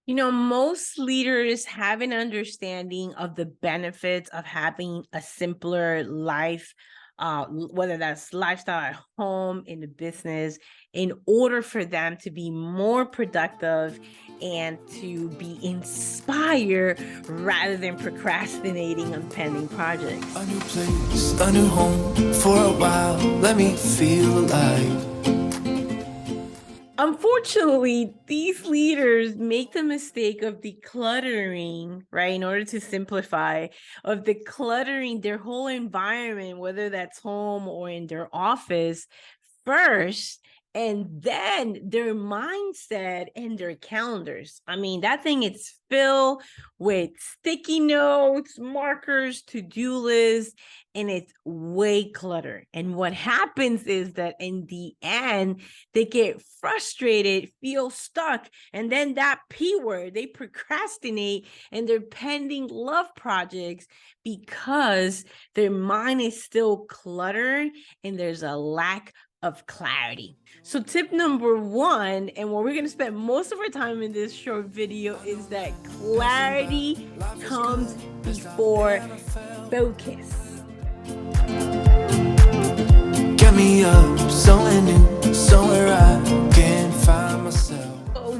Most leaders have an understanding of the benefits of having a simpler life, whether that's lifestyle at home, in the business, in order for them to be more productive and to be inspired rather than procrastinating on pending projects. A new place, a new home for a while. Let me feel alive. Unfortunately, these leaders make the mistake of decluttering, right? In order to simplify, of decluttering their whole environment, whether that's home or in their office first, and then their mindset and their calendars. I mean, that thing is filled with sticky notes, markers, to-do lists, and it's way cluttered. And what happens is that in the end, they get frustrated, feel stuck, and then that P word, they procrastinate and they're pending love projects because their mind is still cluttered and there's a lack of clarity. So tip number one, and what we're going to spend most of our time in this short video, is that clarity comes before focus. Get me up, somewhere new, somewhere I can find myself.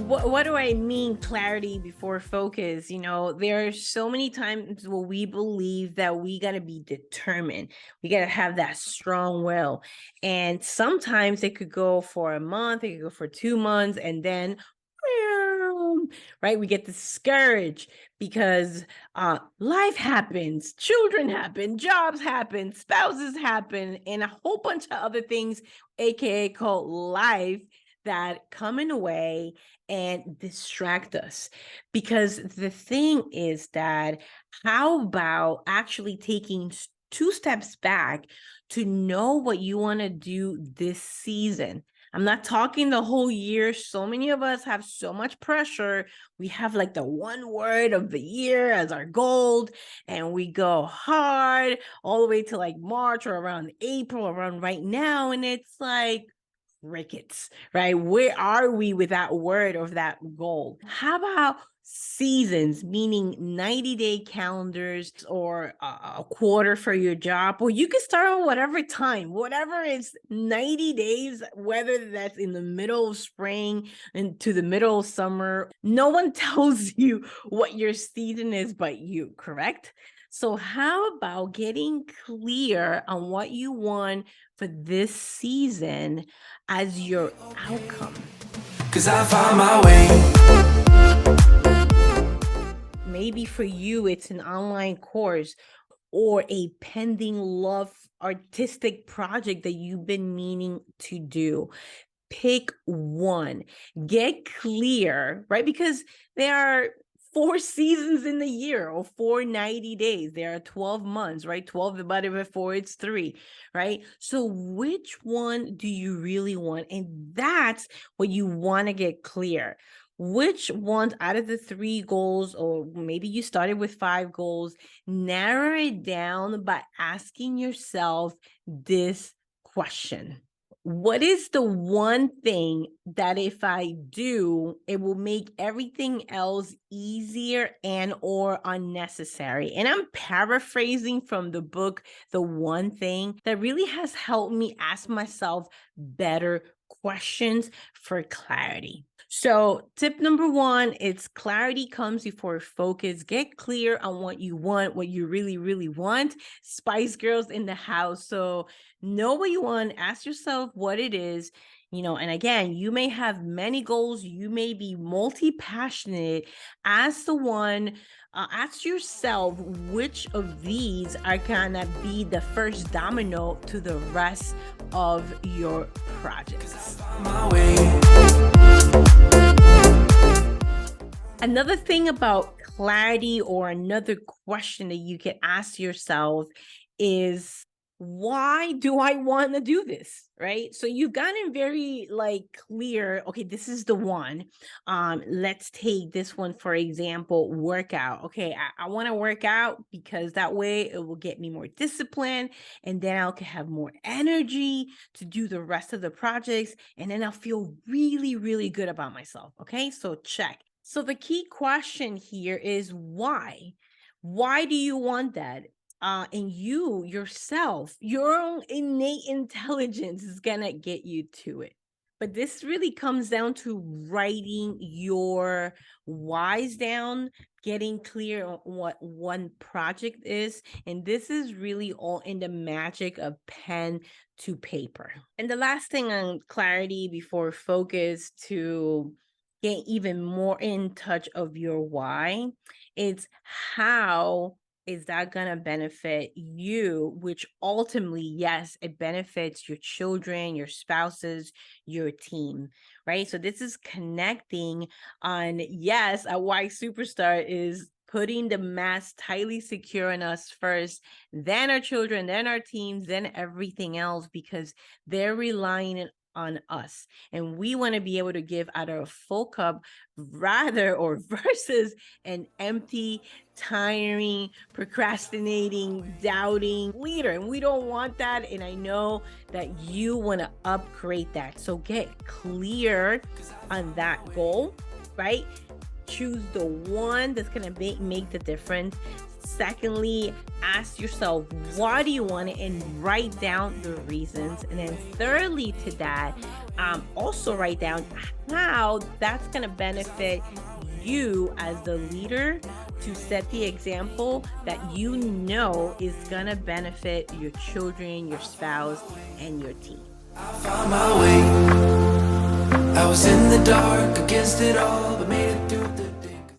What do I mean clarity before focus? There are so many times where we believe that we got to be determined. We got to have that strong will. And sometimes it could go for a month, it could go for 2 months, and then right, we get discouraged because life happens, children happen, jobs happen, spouses happen, and a whole bunch of other things, aka called life, that come in a way and distract us. Because the thing is that, how about actually taking 2 steps back to know what you want to do this season? I'm not talking the whole year. So many of us have so much pressure. We have like the one word of the year as our goal, and we go hard all the way to like March or around April, around right now. And it's like, crickets, right? Where are we with that word or that goal? How about seasons, meaning 90-day calendars or a quarter for your job? Or you can start on whatever time, whatever is 90 days, whether that's in the middle of spring and to the middle of summer. No one tells you what your season is but you, correct? So how about getting clear on what you want for this season as your outcome? 'Cause I found my way. Maybe for you, it's an online course or a pending love artistic project that you've been meaning to do. Pick one, get clear, right? Because there are 4 seasons in the year, or 490 days. There are 12 months, right? 12 divided by 4, it's 3, right? So which one do you really want? And that's what you want to get clear. Which ones out of the 3 goals, or maybe you started with 5 goals, narrow it down by asking yourself this question. What is the one thing that if I do, it will make everything else easier and or unnecessary? And I'm paraphrasing from the book, The One Thing, that really has helped me ask myself better questions for clarity. So tip number one, it's clarity comes before focus. Get clear on what you want, what you really, really want. Spice Girls in the house. So know what you want, ask yourself what it is, and again, you may have many goals, you may be multi-passionate. Ask yourself which of these are gonna be the first domino to the rest of your projects. My way. Another thing about clarity, or another question that you can ask yourself, is, why do I want to do this? Right? So you've gotten very clear, okay, this is the one. Let's take this one, for example, workout. Okay, I want to work out because that way it will get me more discipline, and then I'll have more energy to do the rest of the projects, and then I'll feel really, really good about myself. Okay, so check. So the key question here is why? Why do you want that? And you yourself, your own innate intelligence is gonna get you to it. But this really comes down to writing your whys down, getting clear on what one project is. And this is really all in the magic of pen to paper. And the last thing on clarity before focus to get even more in touch of your why, it's how is that going to benefit you, which ultimately, yes, it benefits your children, your spouses, your team, right? So this is connecting on, yes, a Y superstar is putting the mask tightly secure on us first, then our children, then our teams, then everything else, because they're relying on us. And we want to be able to give out of a full cup rather or versus an empty, tiring, procrastinating, doubting leader. And we don't want that. And I know that you want to upgrade that. So get clear on that goal, right? Choose the one that's going to make the difference. Secondly, ask yourself, why do you want it? And write down the reasons. And then thirdly to that, also write down how that's going to benefit you as the leader to set the example that you know is going to benefit your children, your spouse, and your team. I found my way. I was in the dark against it all, but made it through.